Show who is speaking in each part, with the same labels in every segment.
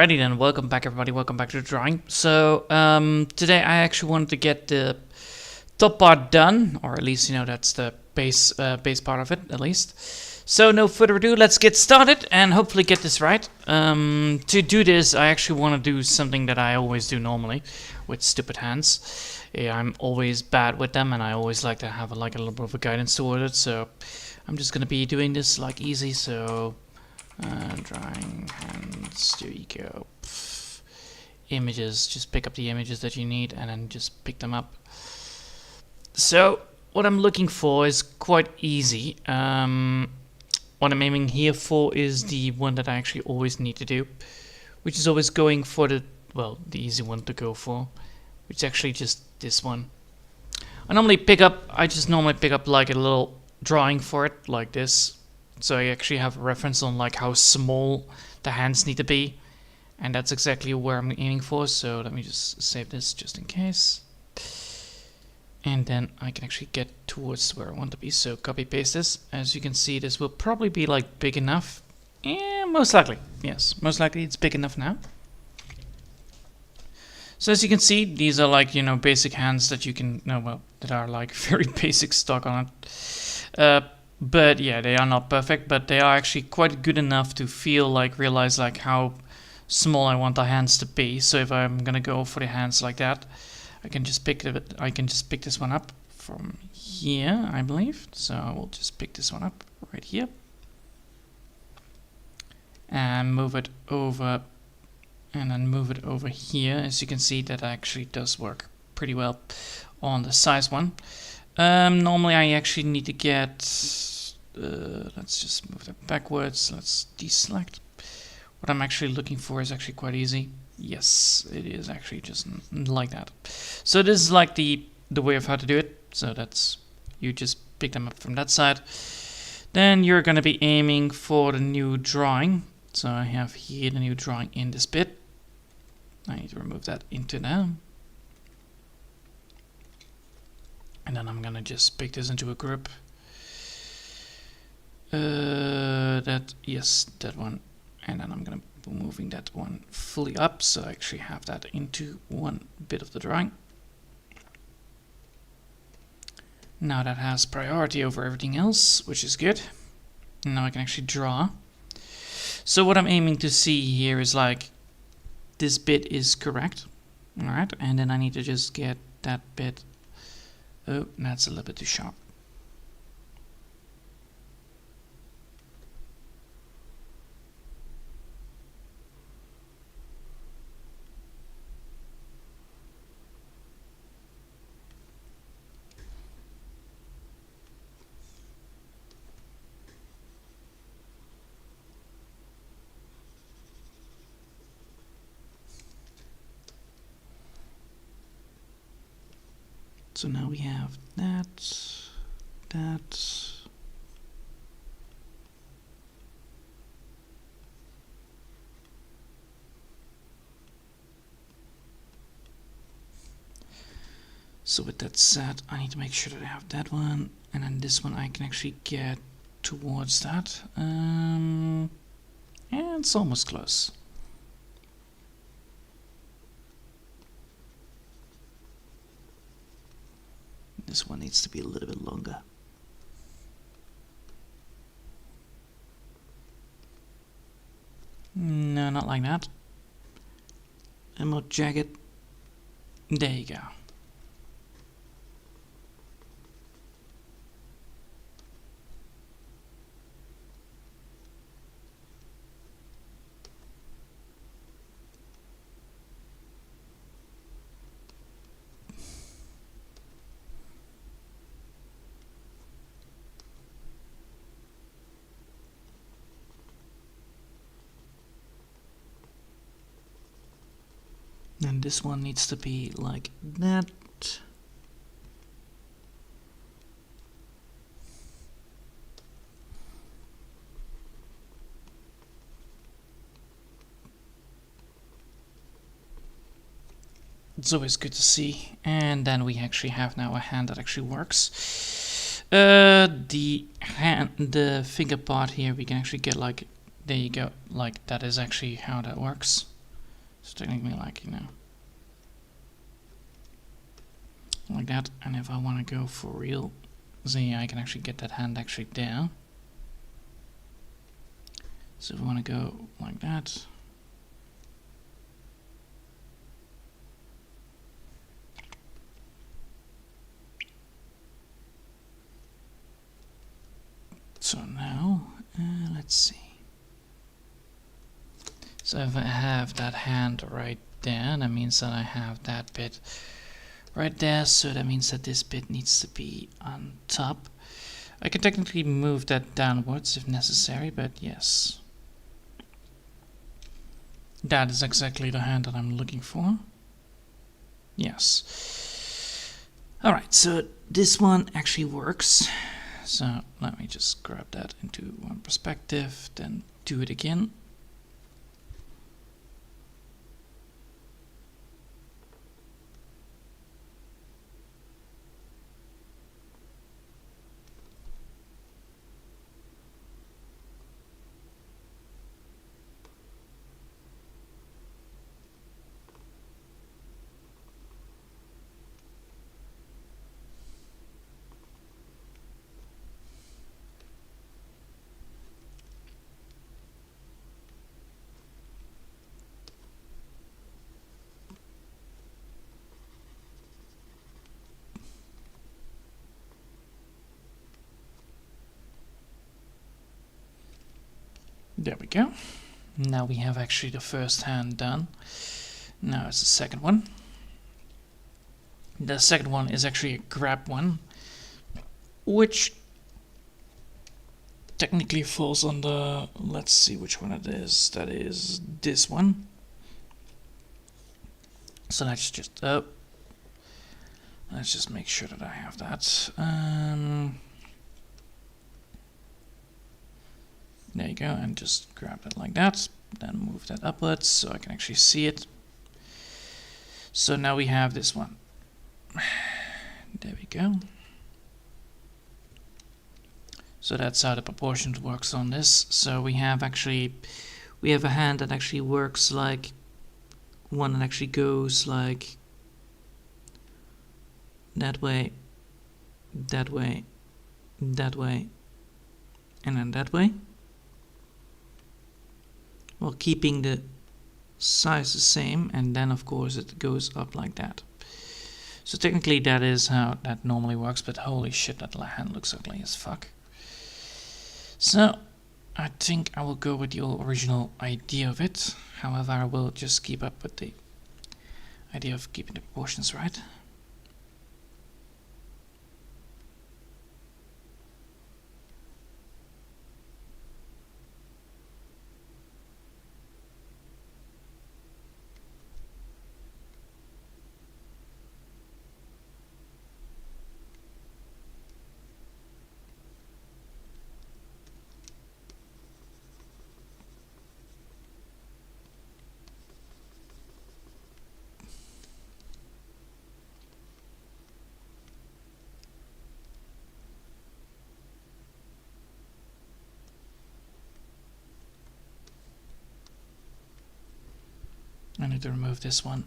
Speaker 1: Alrighty then, welcome back everybody, welcome back to the drawing. So today I actually wanted to get the top part done, or at least that's the base part of it at least. So no further ado, let's get started and hopefully get this right. To do this I actually want to do something that I always do normally with stupid hands. Yeah, I'm always bad with them and I always like to have a little bit of a guidance toward it, so I'm just gonna be doing this easy. So drawing hands, there you go. Images, just pick up the images that you need and then just pick them up. So what I'm looking for is quite easy. What I'm aiming here for is the one that I actually always need to do, which is always going for the easy one to go for, which is actually just this one. I just normally pick up like a little drawing for it like this. So I actually have a reference on how small the hands need to be, and that's exactly where I'm aiming for. So let me just save this just in case, and then I can actually get towards where I want to be. So copy paste this. As you can see, this will probably be big enough. Most likely, yes, most likely it's big enough now. So as you can see, these are basic hands that you can that are very basic stock on it. But yeah, they are not perfect, but they are actually quite good enough to feel realize how small I want the hands to be. So if I'm gonna go for the hands like that, I can just pick this one up from here, I believe. So I will just pick this one up right here and move it over, and then move it over here. As you can see, that actually does work pretty well on the size one. Normally I actually need to get, let's just move that backwards, let's deselect. What I'm actually looking for is actually quite easy. Yes, it is actually just like that. So this is the way of how to do it. So that's, you just pick them up from that side. Then you're going to be aiming for the new drawing. So I have here the new drawing in this bit. I need to remove that into now. And then I'm gonna just pick this into a group. That one. And then I'm gonna be moving that one fully up, so I actually have that into one bit of the drawing. Now that has priority over everything else, which is good. Now I can actually draw. So what I'm aiming to see here is this bit is correct. Alright, and then I need to just get that bit. Oh, that's a little bit too sharp. So now we have that. So with that said, I need to make sure that I have that one, and then this one I can actually get towards that. And it's almost close. This one needs to be a little bit longer. No, not like that. And more jagged. There you go. And this one needs to be like that. It's always good to see. And then we actually have now a hand that actually works. The finger part here, we can actually get there you go, that is actually how that works. So technically, like, you know, like that. And if I want to go for real, see, I can actually get that hand actually there. So if I want to go like that, so now let's see. So if I have that hand right there, that means that I have that bit right there, so that means that this bit needs to be on top. I can technically move that downwards if necessary, but yes. That is exactly the hand that I'm looking for. Yes. Alright, so this one actually works. So let me just grab that into one perspective, then do it again. There we go. Now we have actually the first hand done. Now it's the second one. The second one is actually a grab one, which technically falls on the, let's see which one it is. That is this one. So let's just make sure that I have that. There you go, and just grab it like that, then move that upwards so I can actually see it. So now we have this one. There we go. So that's how the proportions works on this. So we have a hand that actually works like one that actually goes like that way, that way, that way, and then that way. While keeping the size the same, and then of course it goes up like that. So technically that is how that normally works, but holy shit, that hand looks ugly as fuck. So I think I will go with the original idea of it. However, I will just keep up with the idea of keeping the proportions right. I need to remove this one.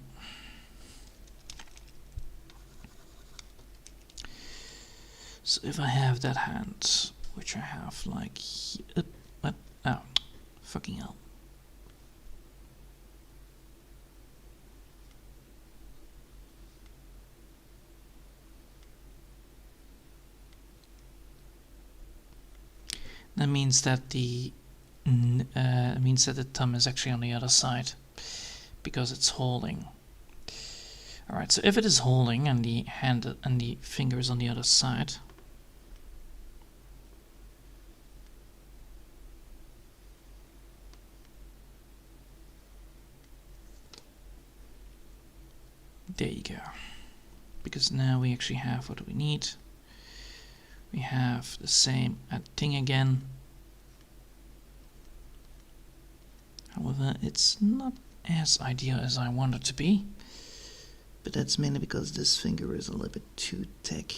Speaker 1: So if I have that hand, which I have like, what? Oh, fucking hell. That means that the thumb is actually on the other side because it's holding. Alright, so if it is holding and the hand and the finger is on the other side, there you go. Because now we actually have what we need. We have the same thing again. However, it's not as ideal as I want it to be. But that's mainly because this finger is a little bit too thick.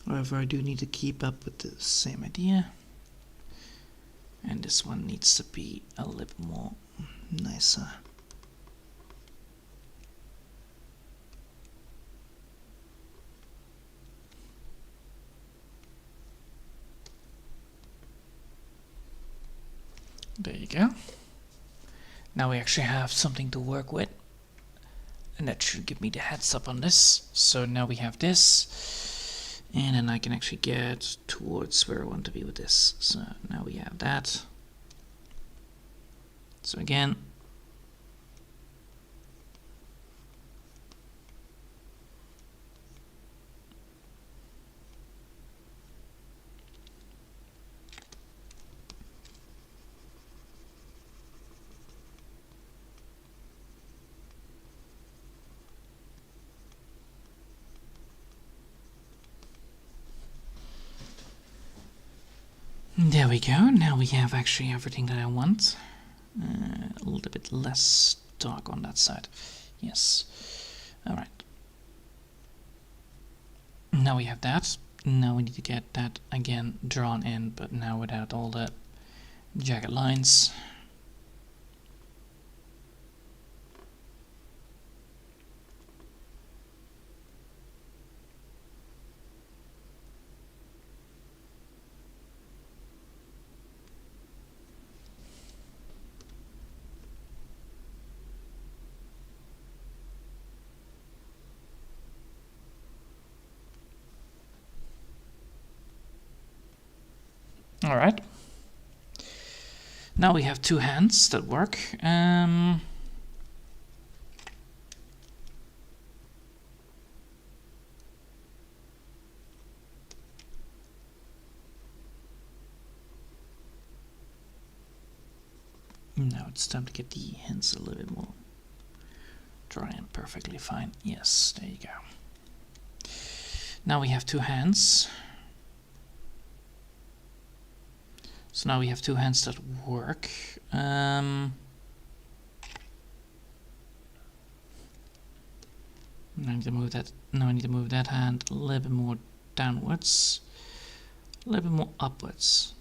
Speaker 1: However, I do need to keep up with the same idea. And this one needs to be a little more nicer. There you go. Now we actually have something to work with. And that should give me the heads up on this. So now we have this. And then I can actually get towards where I want to be with this. So now we have that. So again. There we go. Now we have actually everything that I want. A little bit less dark on that side. Yes. Alright. Now we have that. Now we need to get that again drawn in, but now without all the jagged lines. Alright. Now we have two hands that work. Now it's time to get the hands a little bit more dry and perfectly fine. Yes, there you go. Now we have two hands. So now we have two hands that work. Now I need to move that. Now I need to move that hand a little bit more downwards, a little bit more upwards.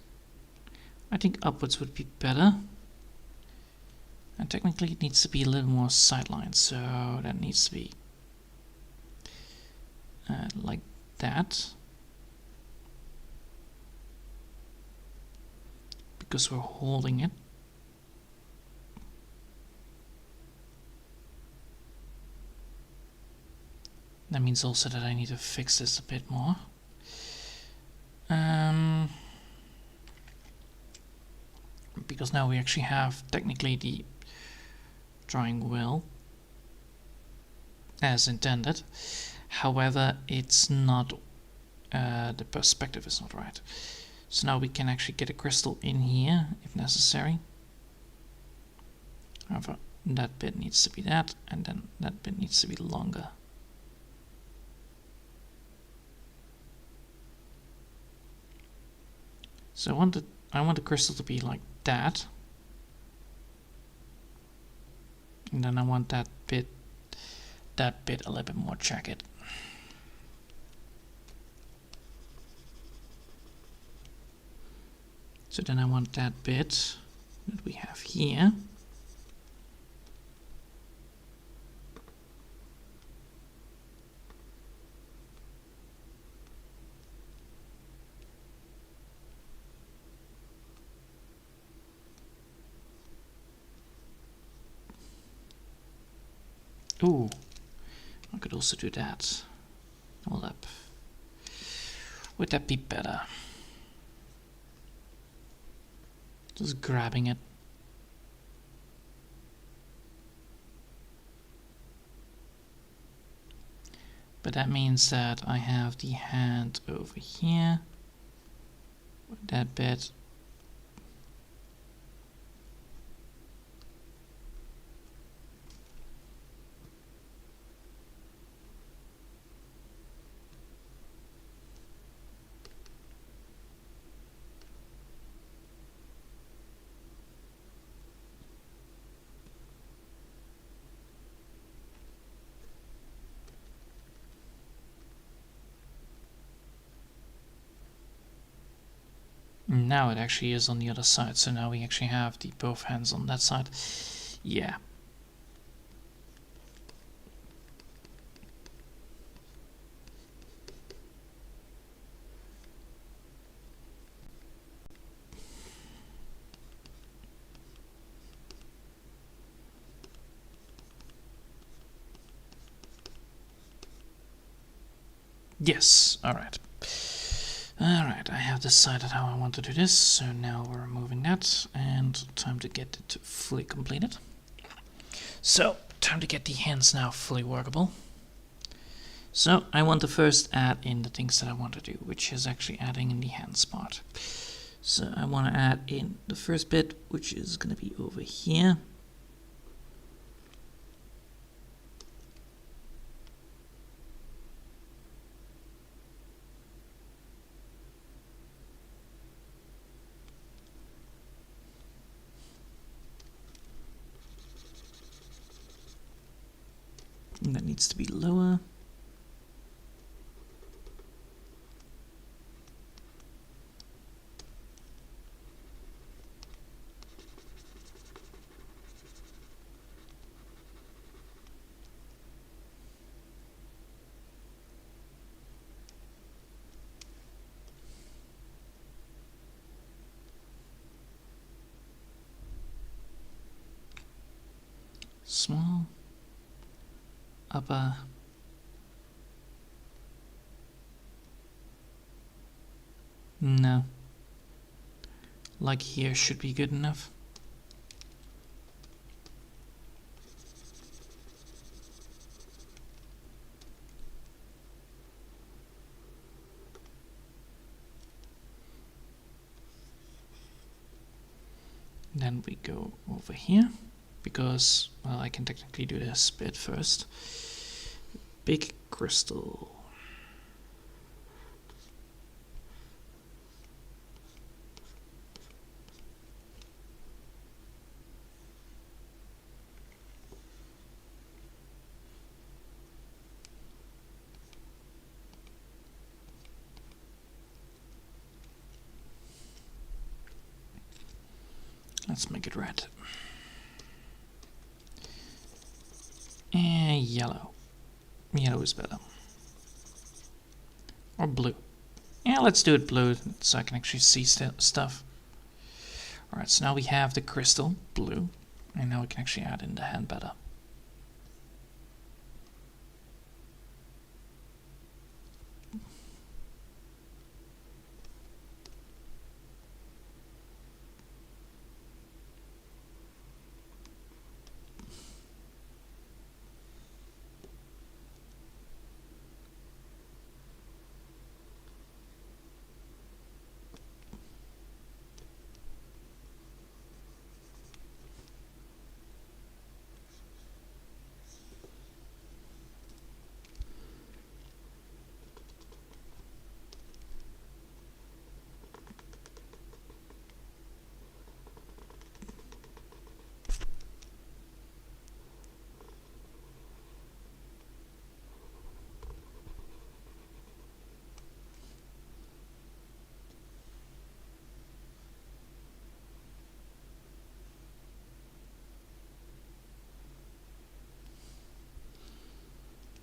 Speaker 1: I think upwards would be better. And technically it needs to be a little more sideline, so that needs to be like that. Because we're holding it. That means also that I need to fix this a bit more. Because now we actually have technically the drawing wheel as intended. However, it's not, the perspective is not right. So now we can actually get a crystal in here if necessary. However, that bit needs to be that, and then that bit needs to be longer. So I want the crystal to be like that. And then I want that bit a little bit more jagged. So then I want that bit that we have here. Ooh, I could also do that. Hold up. Would that be better? Just grabbing it. But that means that I have the hand over here. That bit. Now it actually is on the other side, so now we actually have the both hands on that side. Yeah. Yes, alright. Alright, I have decided how I want to do this, so now we're removing that, and time to get it fully completed. So, time to get the hands now fully workable. So, I want to first add in the things that I want to do, which is actually adding in the hands part. So, I want to add in the first bit, which is going to be over here. And that needs to be lower. Small. Upper. No. Like here should be good enough. Then we go over here, because, well, I can technically do this bit first. Big crystal. Let's make it red. And yellow. Yellow is better. Or blue. Yeah, let's do it blue so I can actually see stuff. Alright, so now we have the crystal, blue. And now we can actually add in the hand better.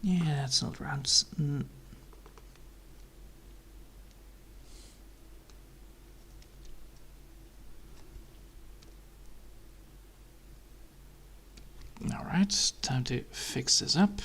Speaker 1: Yeah, that's not round. Alright, time to fix this up.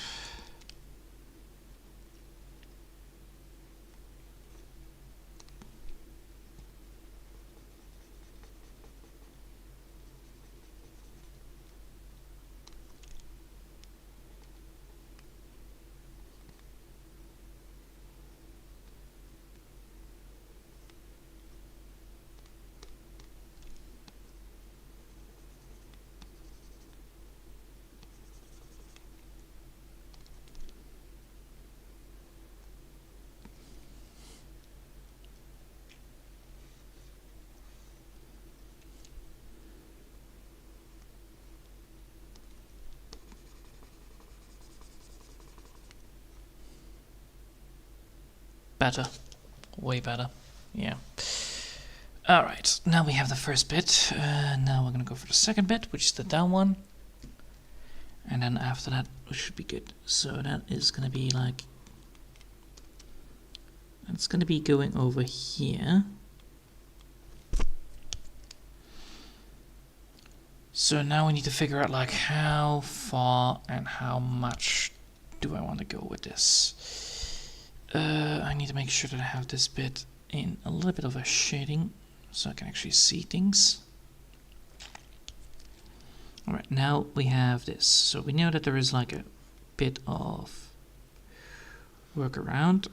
Speaker 1: Better. Way better. Yeah. Alright, now we have the first bit. Now we're gonna go for the second bit, which is the down one. And then after that, we should be good. So that is gonna be like... It's gonna be going over here. So now we need to figure out like how far and how much do I want to go with this. I need to make sure that I have this bit in a little bit of a shading so I can actually see things. Alright, now we have this. So we know that there is like a bit of work around.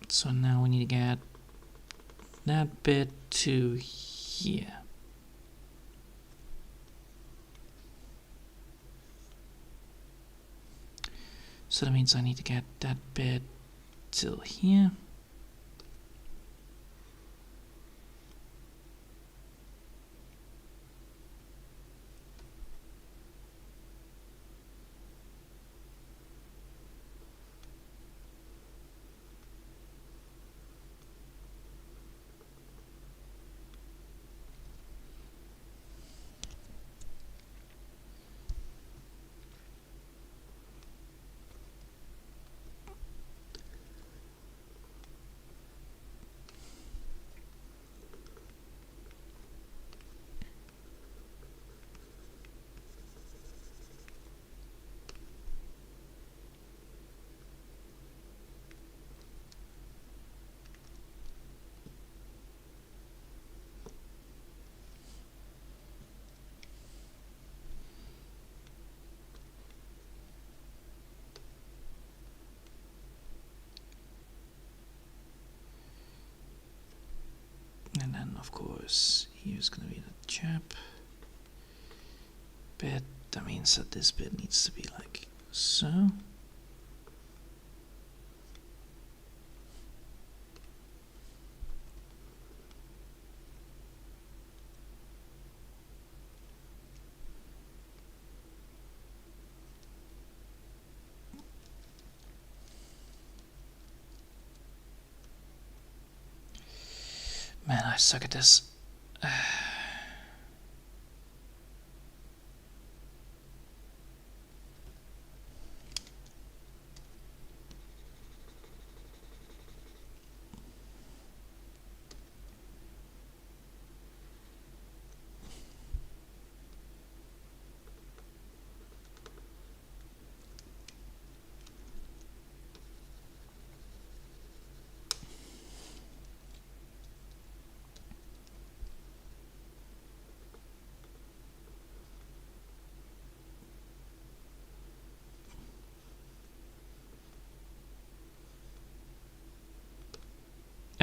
Speaker 1: So now we need to get that bit to here. So that means I need to get that bit till here. And then of course here's gonna be the chap bit. That means that this bit needs to be like so. Man, I suck at this.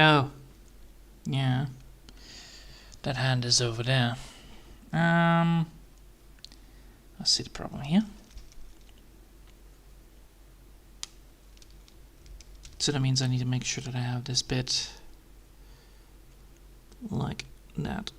Speaker 1: Oh, yeah. That hand is over there. I see the problem here. So that means I need to make sure that I have this bit like that.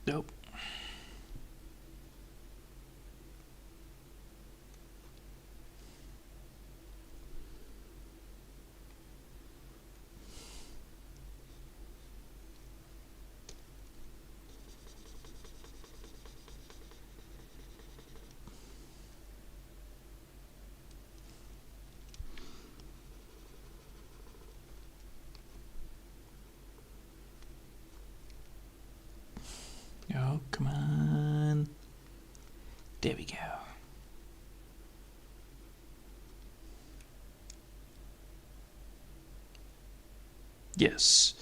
Speaker 1: Nope. Oh, come on. There we go. Yes.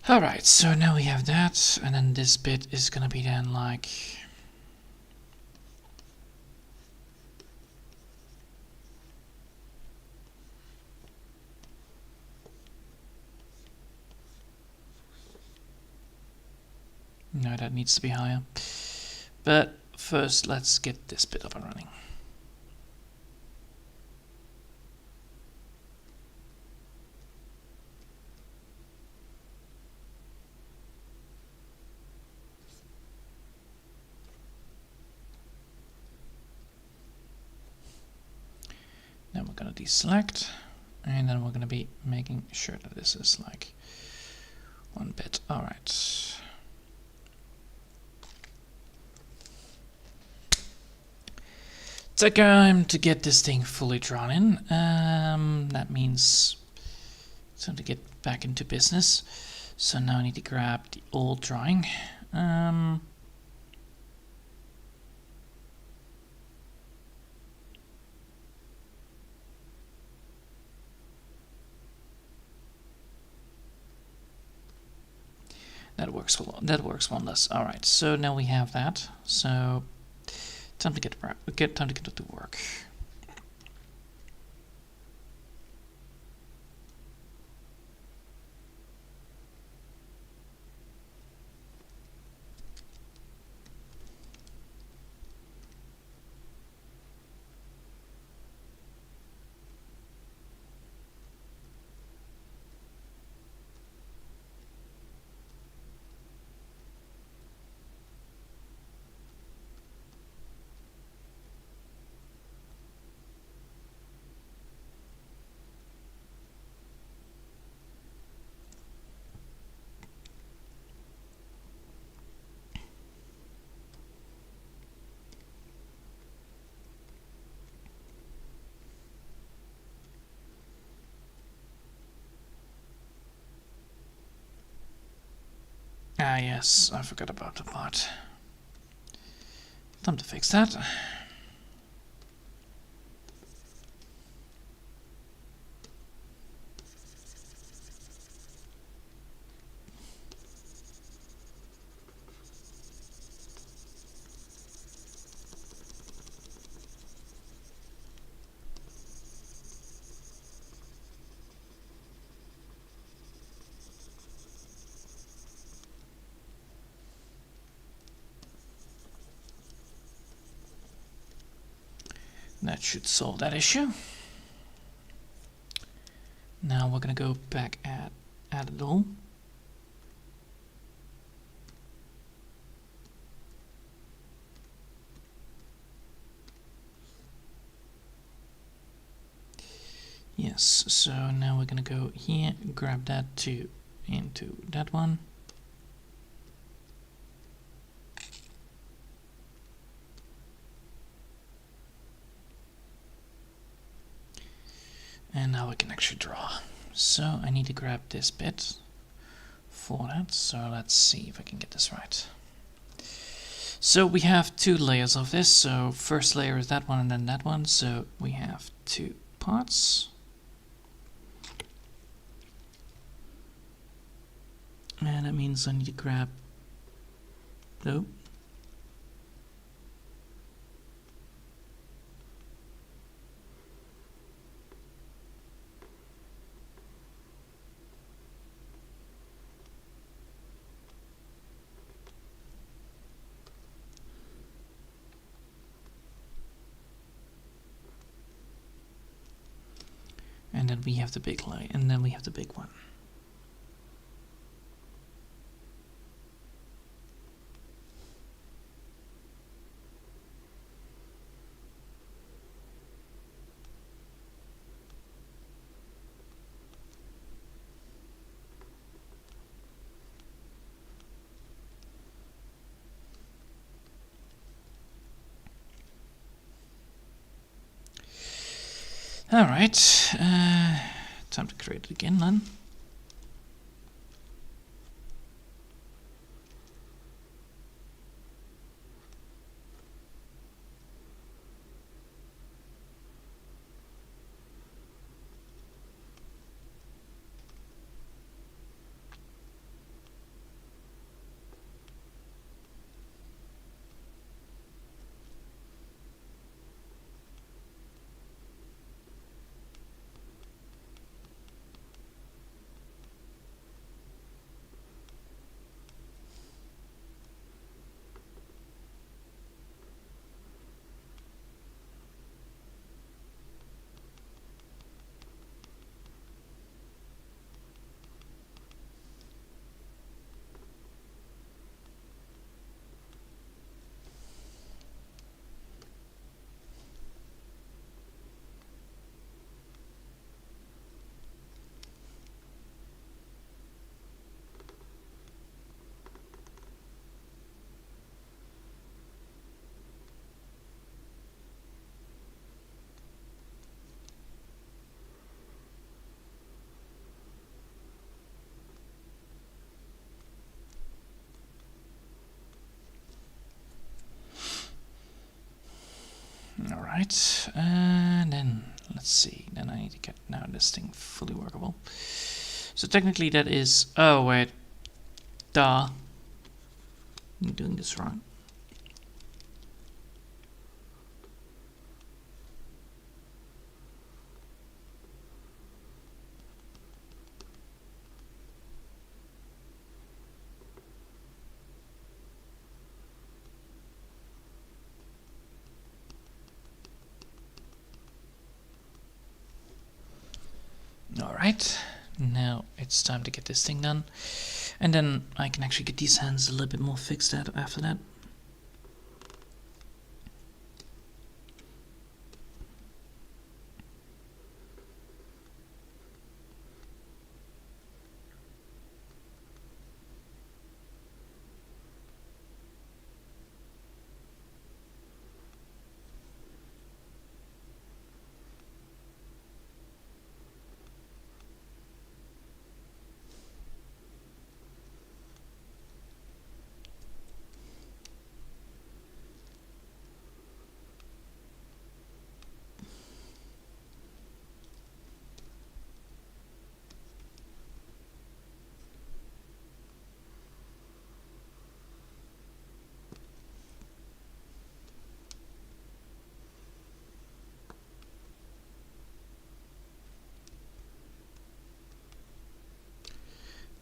Speaker 1: Alright, so now we have that, and then this bit is gonna be then like... No, that needs to be higher. But first, let's get this bit up and running. Then we're gonna deselect, and then we're gonna be making sure that this is like one bit. Alright. Take time to get this thing fully drawn in. That means it's time to get back into business. So now I need to grab the old drawing. That works well. That works wonders. All right. So now we have that. So time to get to work. Ah, yes, I forgot about the part. Time to fix that. That should solve that issue. Now we're gonna go back at add it all. Yes, so now we're gonna go here, grab that into that one. And now we can actually draw. So I need to grab this bit for that. So let's see if I can get this right. So we have two layers of this. So first layer is that one and then that one. So we have two parts. And that means I need to grab... Nope. And then we have the big line, and then we have the big one. Alright, time to create it again then. Alright, and then let's see, then I need to get now this thing fully workable. So technically that is, oh wait, duh, I'm doing this wrong. Alright, now it's time to get this thing done. And then I can actually get these hands a little bit more fixed after that.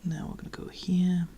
Speaker 1: Now we're going to go here.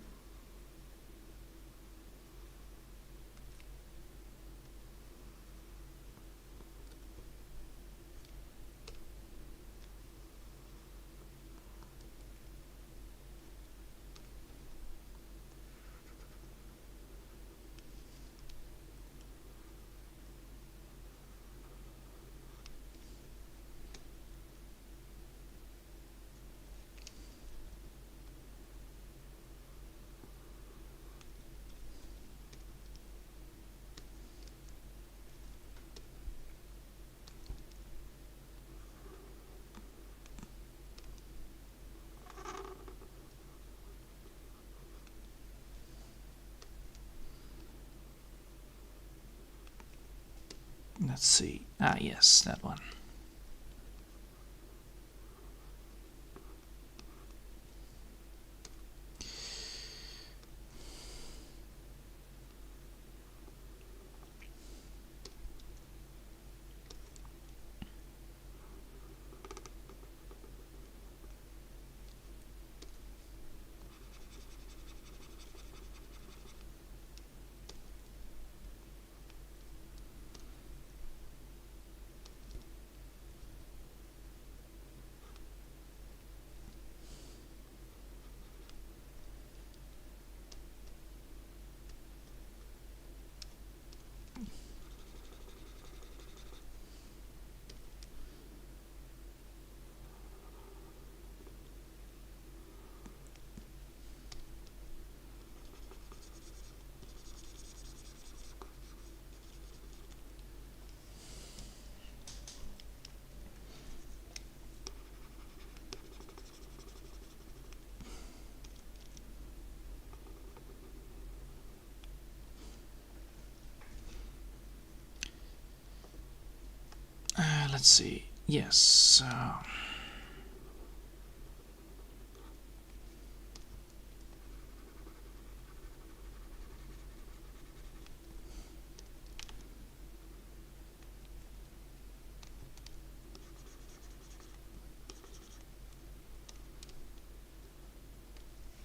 Speaker 1: Let's see. Ah, yes, that one. let's see. Yes.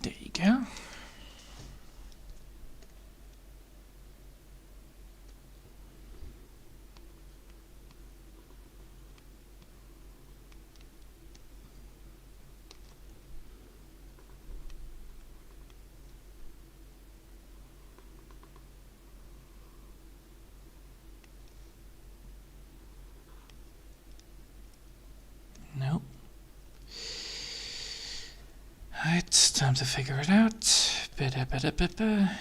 Speaker 1: There you go. Nope. Alright, time to figure it out. Ba-da-ba-da-ba-ba.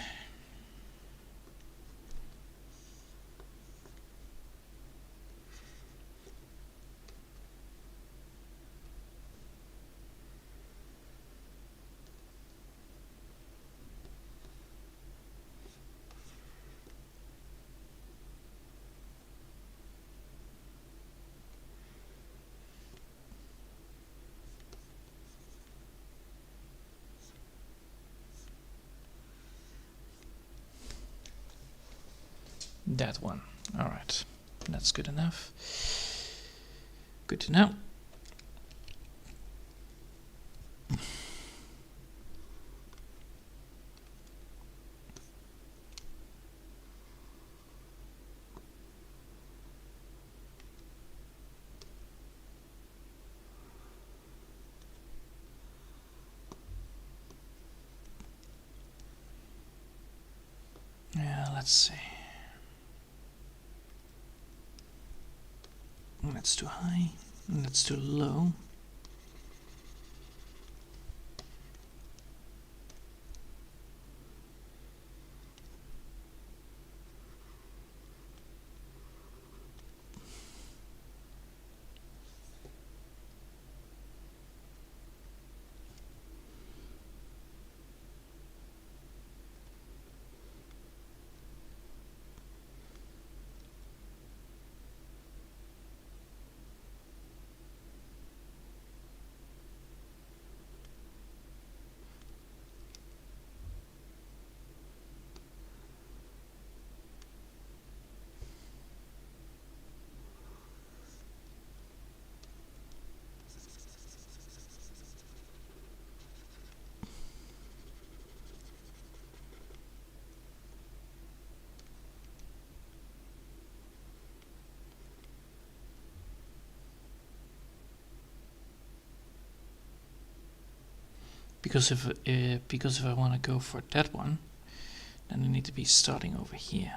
Speaker 1: That one. Alright. That's good enough. Good to know. Yeah, let's see. That's too high. That's too low. Because if I want to go for that one, then I need to be starting over here.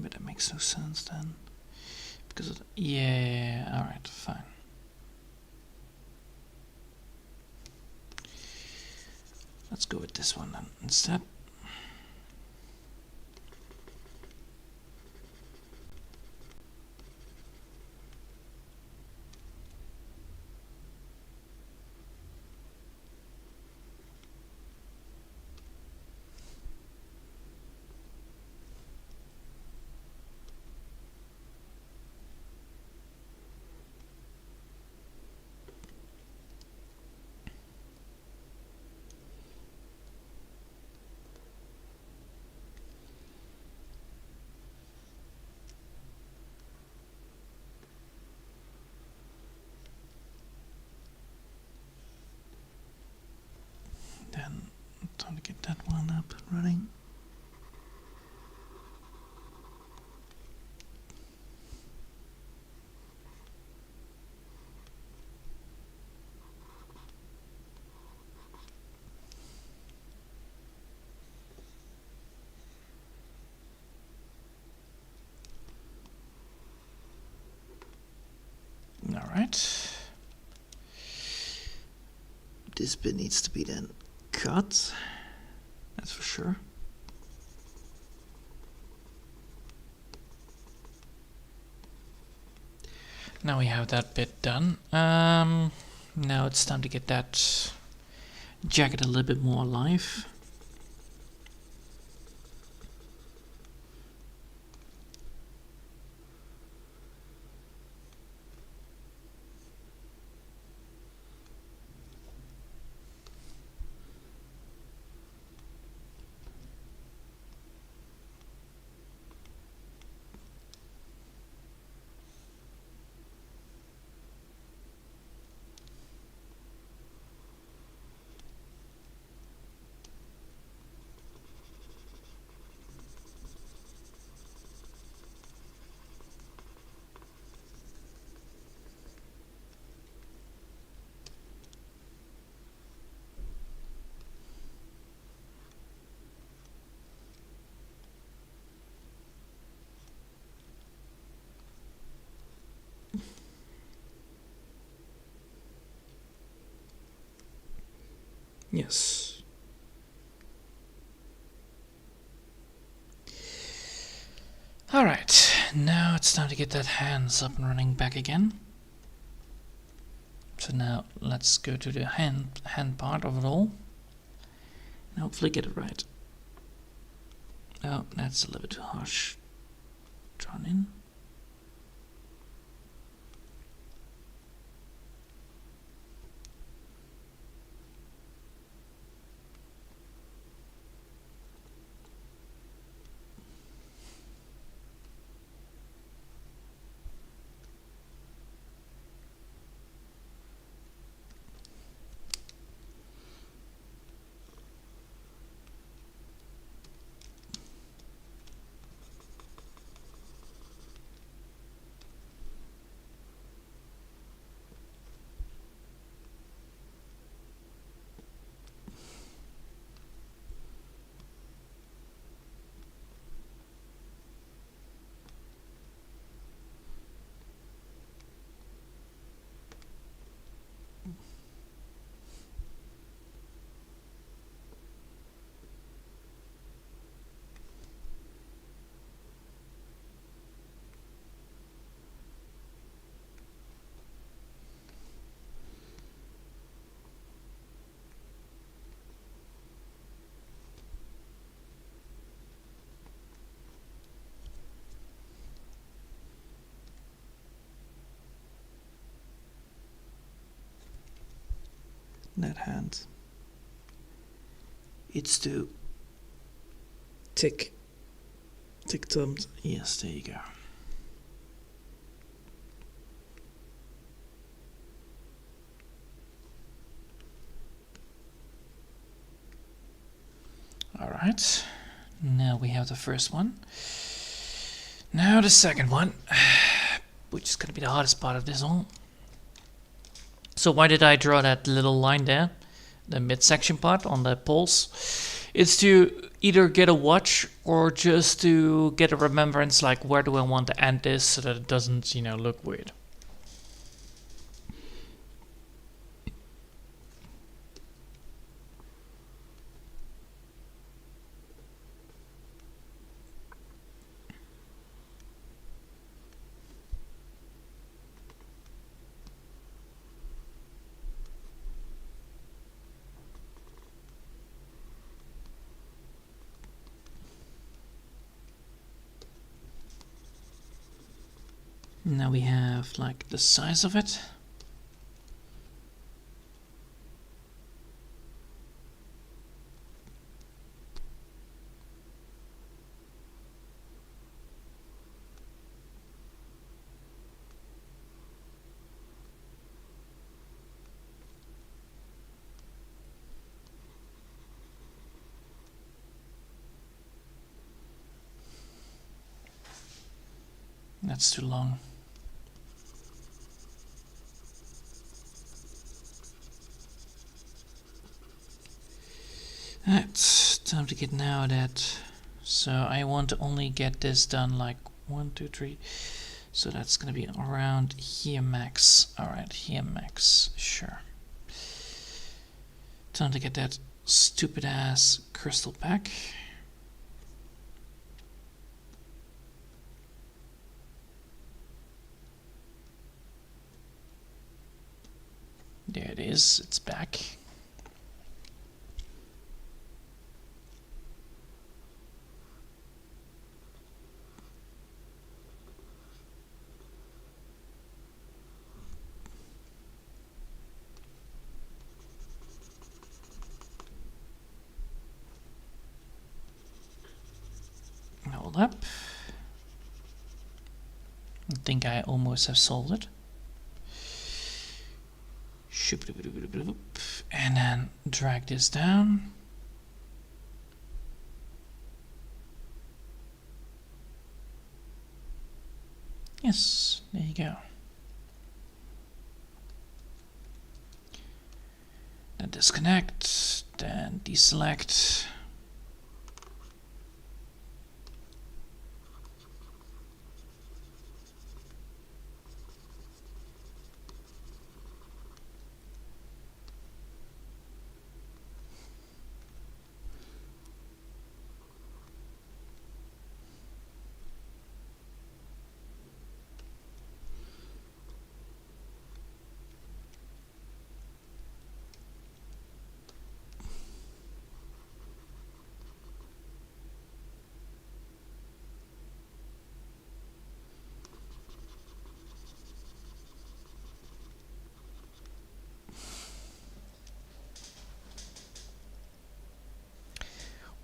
Speaker 1: But that makes no sense then. Because of yeah, alright, fine. Let's go with this one then instead. Then time to get that one up and running. Alright.
Speaker 2: this bit needs to be then cut, that's for sure.
Speaker 1: Now we have that bit done. Now it's time to get that jacket a little bit more alive. Yes. Alright, now it's time to get that hands up and running back again. So now let's go to the hand part of it all. And hopefully get it right. Oh, that's a little bit too harsh. Drawn in.
Speaker 2: That hand. It's to tick thumbs. Yes, there you go.
Speaker 1: Alright, now we have the first one. Now the second one, which is going to be the hardest part of this all. So why did I draw that little line there, the midsection part on the poles? It's to either get a watch or just to get a remembrance, like where do I want to end this so that it doesn't, you know, look weird. Now we have like the size of it. That's too long. It's time to get now that. So I want to only get this done like 1, 2, 3. So that's gonna be around here max. Alright, here max, sure. Time to get that stupid ass crystal back. There it is, it's back. Hold up. I think I almost have solved it. And then drag this down. Yes, there you go. Then disconnect, then deselect.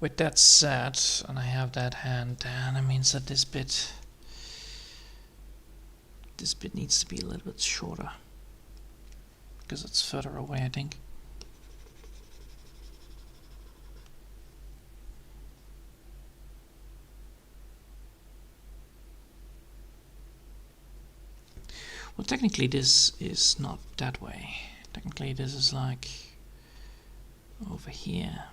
Speaker 1: With that said, and I have that hand down, that means that this bit needs to be a little bit shorter because it's further away, I think. Well, technically this is not that way. Technically this is like over here.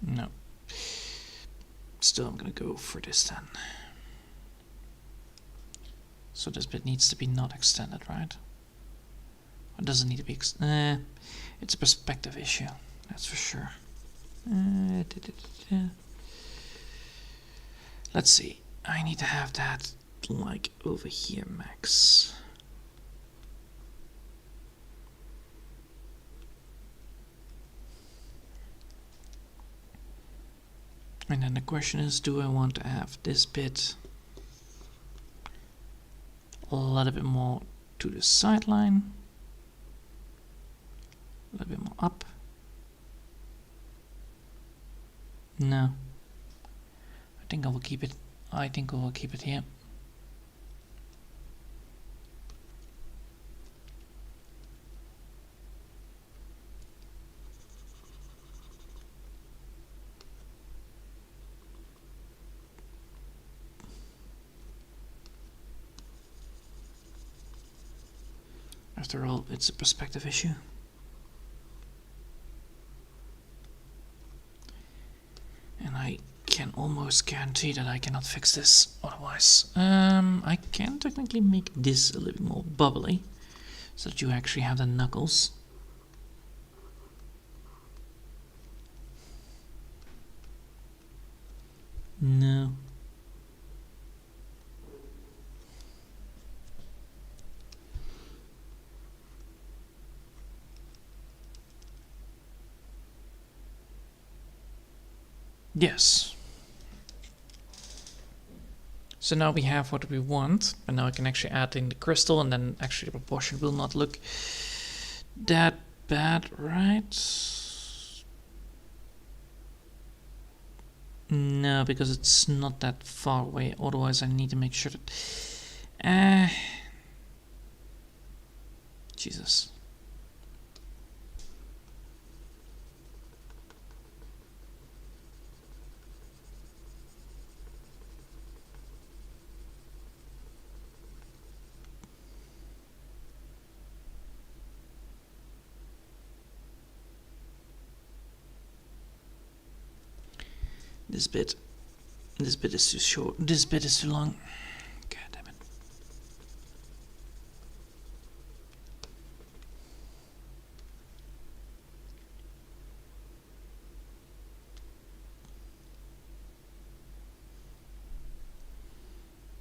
Speaker 1: No. Still, I'm gonna go for this then. So this bit needs to be not extended, right? Or does it need to be it's a perspective issue, that's for sure. Let's see. I need to have that like over here max. And then the question is, do I want to have this bit a little bit more to the sideline, a little bit more up? No. I think I will keep it. I think I will keep it here. After all, it's a perspective issue. And I can almost guarantee that I cannot fix this otherwise. I can technically make this a little bit more bubbly, so that you actually have the knuckles. No. Yes. So now we have what we want, and now I can actually add in the crystal, and then actually the proportion will not look that bad, right? No, because it's not that far away, otherwise I need to make sure that... Jesus.
Speaker 2: This bit is too short. This bit is too long. God damn it.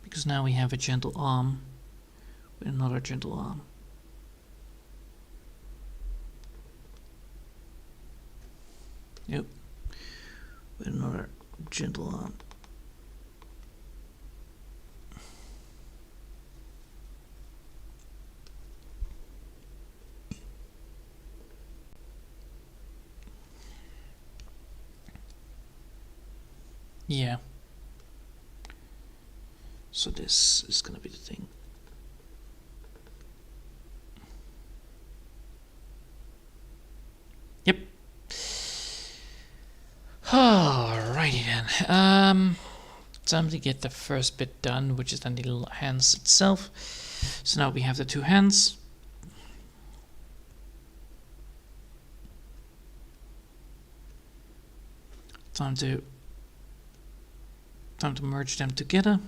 Speaker 2: Because now we have a gentle arm with another gentle arm. Yep. With another gentle arm. Yeah. So this is gonna be the thing. Yep. Alrighty then. Time to get the first bit done, which is then the little hands itself. So now we have the two hands. Time to merge them together.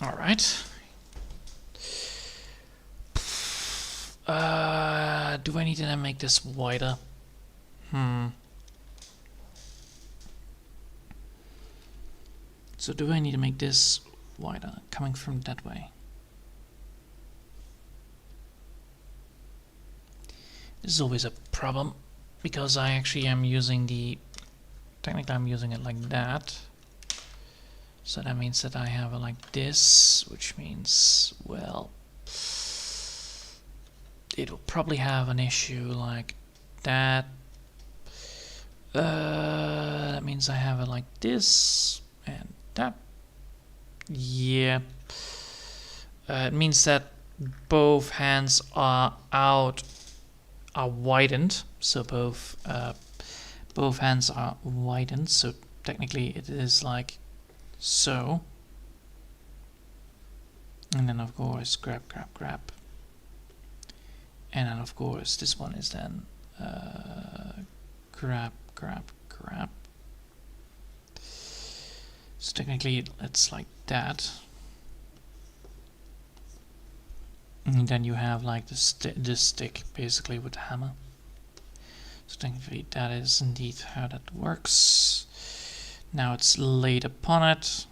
Speaker 2: All right. Do I need to make this wider? So do I need to make this wider, coming from that way? This is always a problem, because I actually am using technically I'm using it like that. So that means that I have it like this, which means, well, it'll probably have an issue like that. That means I have it like this and that. Yeah. It means that both hands are widened. So both hands are widened. So technically it is like so. And then of course grab. And then of course this one is then grab. So technically it's like that. And then you have like this stick basically with the hammer. So technically that is indeed how that works. Now it's laid upon it.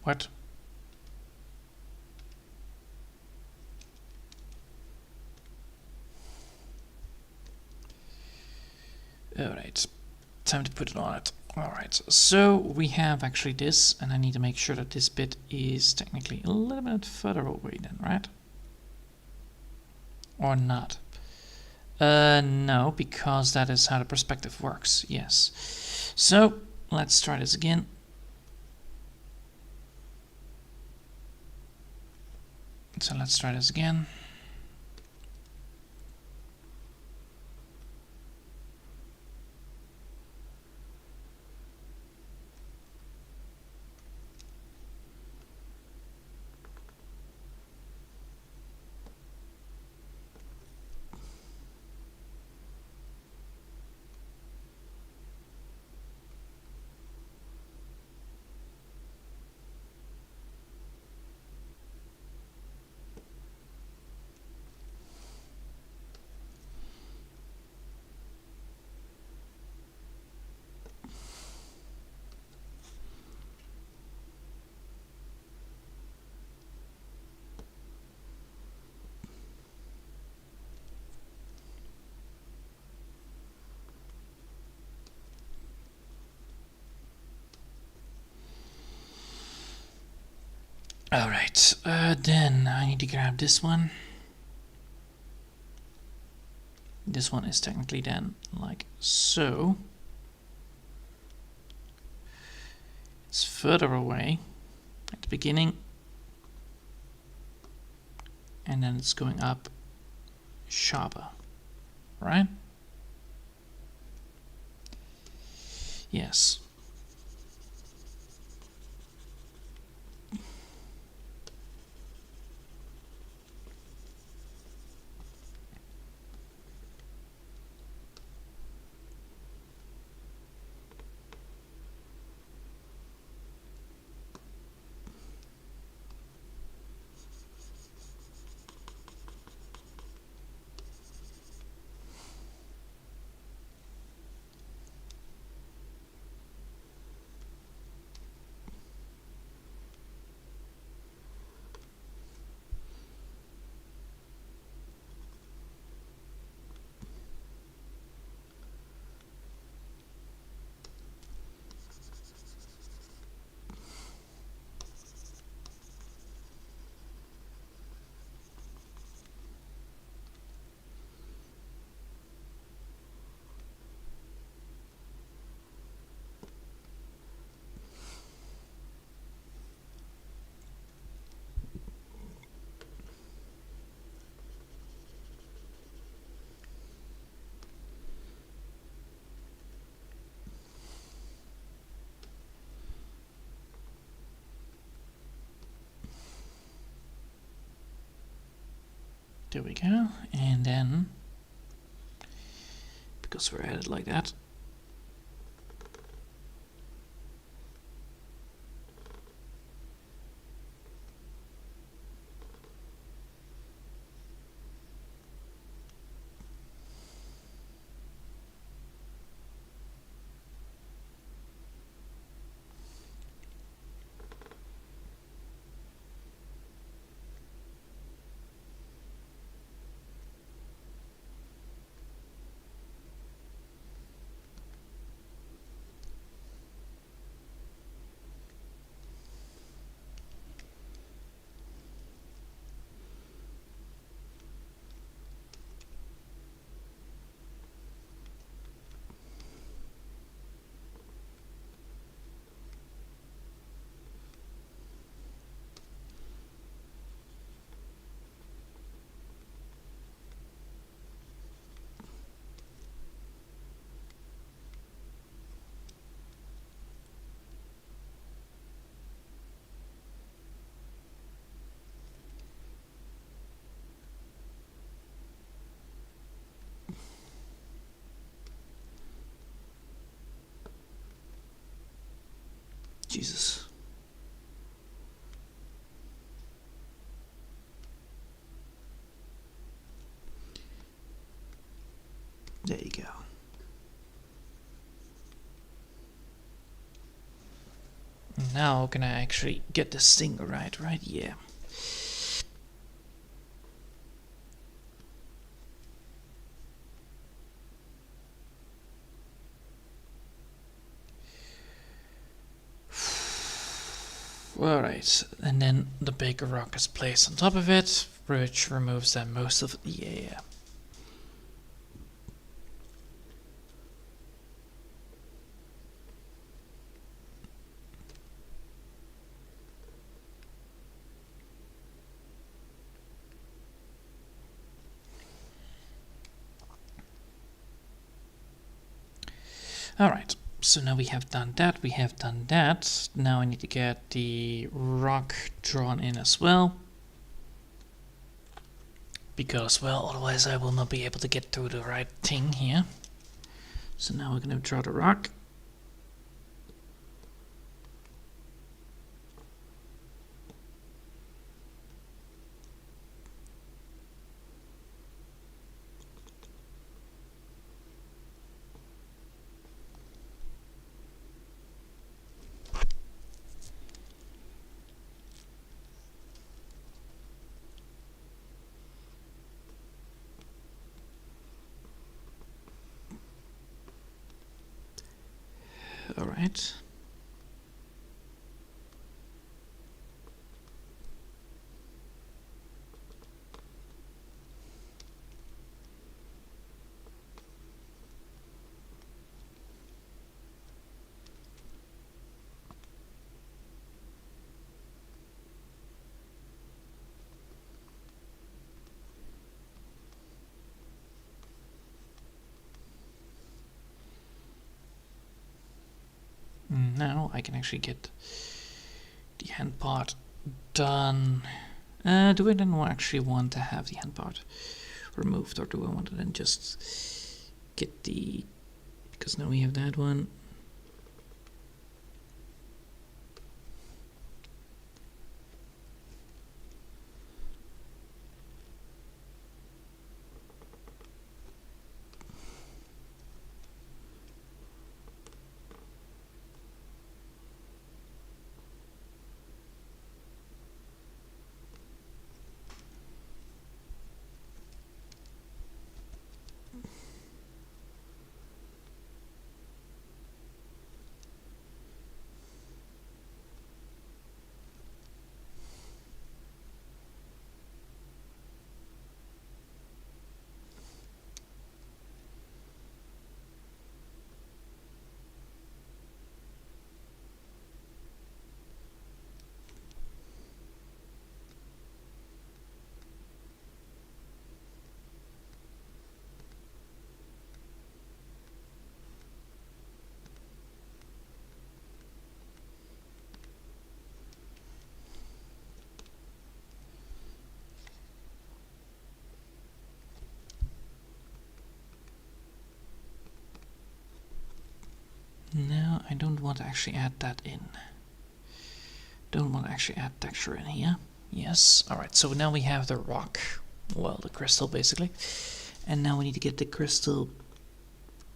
Speaker 2: What? Alright, time to put it on it. Alright, so we have actually this, and I need to make sure that this bit is technically a little bit further away then, right? Or not? No, because that is how the perspective works, yes. So, let's try this again. So let's try this again. Alright, then I need to grab this one. This one is technically then like so. It's further away at the beginning, and then it's going up sharper, right? Yes. There we go. And then, because we're at it like that, Jesus. There you go. Now can I actually get this thing right? Yeah. Alright, and then the bigger rock is placed on top of it, which removes then most of the air. Alright, so now we have done that, Now I need to get the rock drawn in as well. Because, well, otherwise I will not be able to get to the right thing here. So now we're going to draw the rock. Alright. now I can actually get the hand part done. Do I then actually want to have the hand part removed, or do I want to then just get the, because now we have that one. Now I don't want to actually add that in. Don't want to actually add texture in here. Yes, alright, so now we have the rock. Well, the crystal basically. And now we need to get the crystal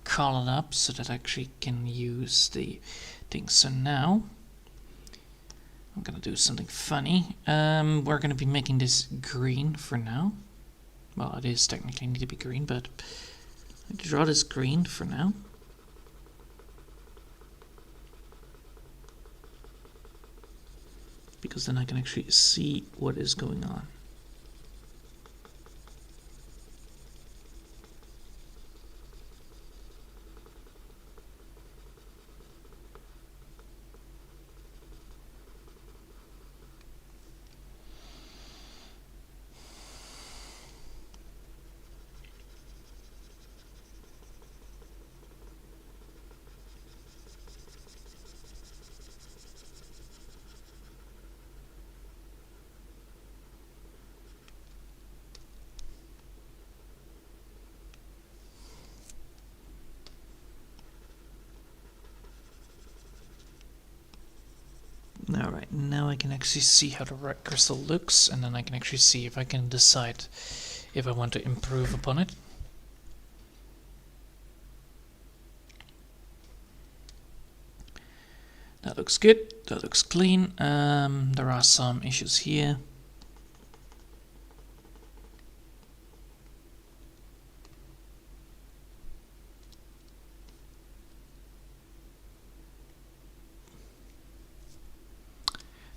Speaker 2: colored up so that I actually can use the thing. So now I'm gonna do something funny. We're gonna be making this green for now. Well, it is technically need to be green, but I draw this green for now. Because then I can actually see what is going on. Alright, now I can actually see how the red crystal looks, and then I can actually see if I can decide if I want to improve upon it. That looks good, that looks clean. There are some issues here.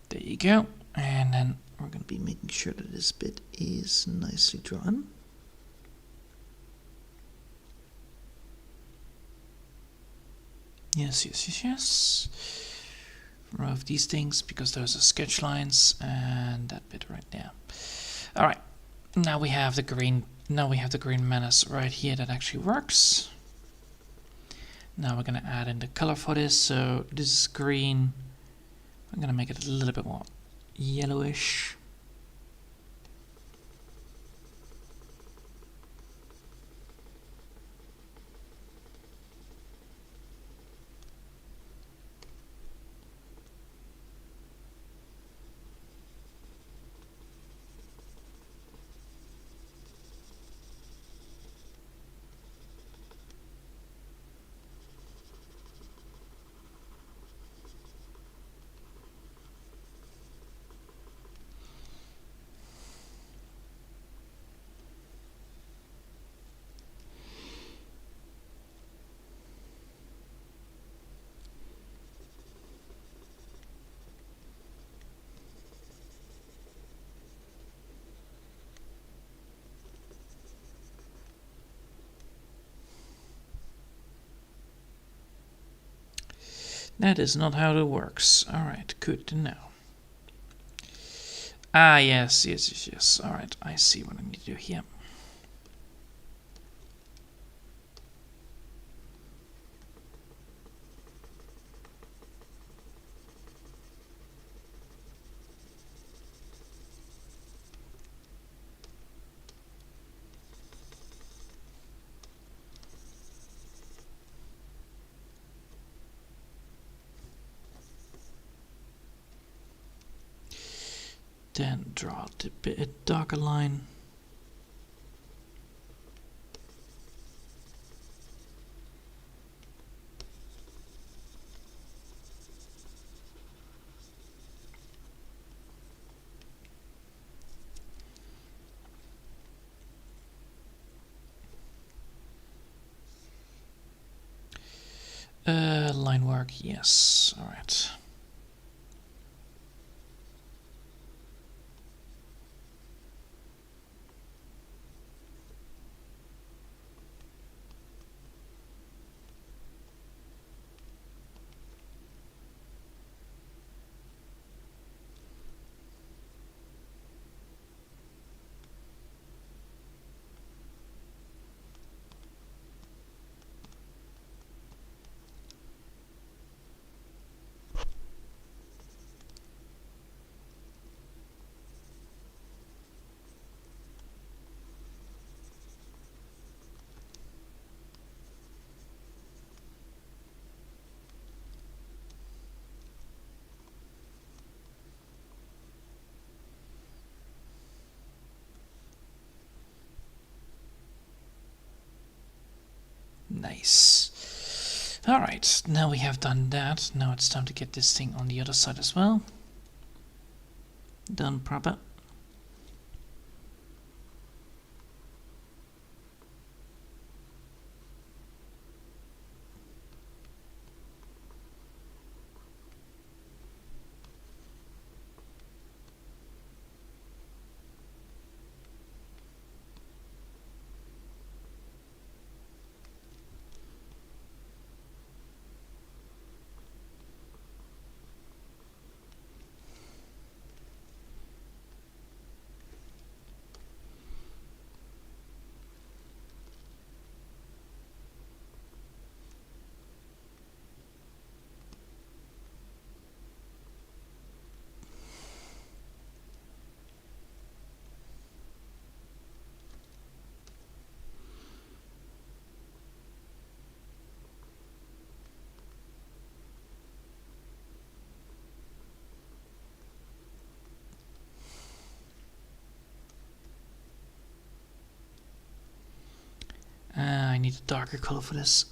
Speaker 2: There you go, and then we're going to be making sure that this bit is nicely drawn. Yes, yes, yes, yes. Remove these things because those are sketch lines, and that bit right there. All right, now we have the green. Now we have the green menace right here that actually works. Now we're going to add in the color for this. So this is green. I'm going to make it a little bit more yellowish. That is not how it works. Alright, good to know. Ah, yes, yes, yes, yes. Alright, I see what I need to do here. Then draw a bit darker line. Line work, yes. All right. Nice. Alright, now we have done that. Now it's time to get this thing on the other side as well. Done proper. I need a darker color for this.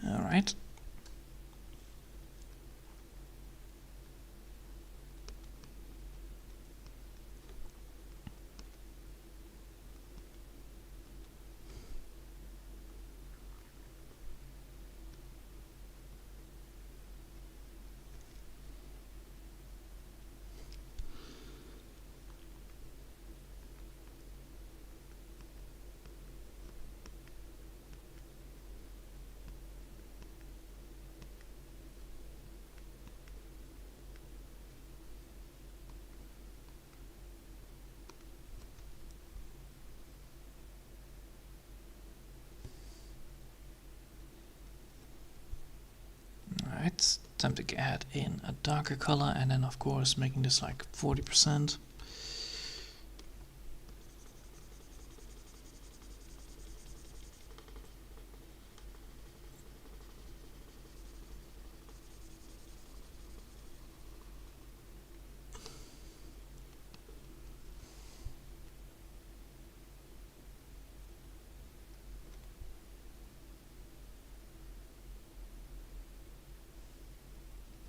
Speaker 2: Alright. Alright, time to add in a darker color and then of course making this like 40%.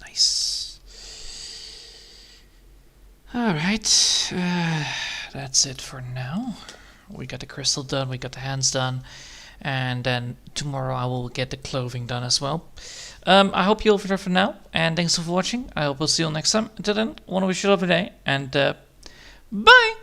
Speaker 2: Nice. Alright, that's it for now. We got the crystal done, we got the hands done, and then tomorrow I will get the clothing done as well. I hope you're over there for now, and thanks for watching. I hope we'll see you next time. Until then, I want to wish you a lovely day, and bye!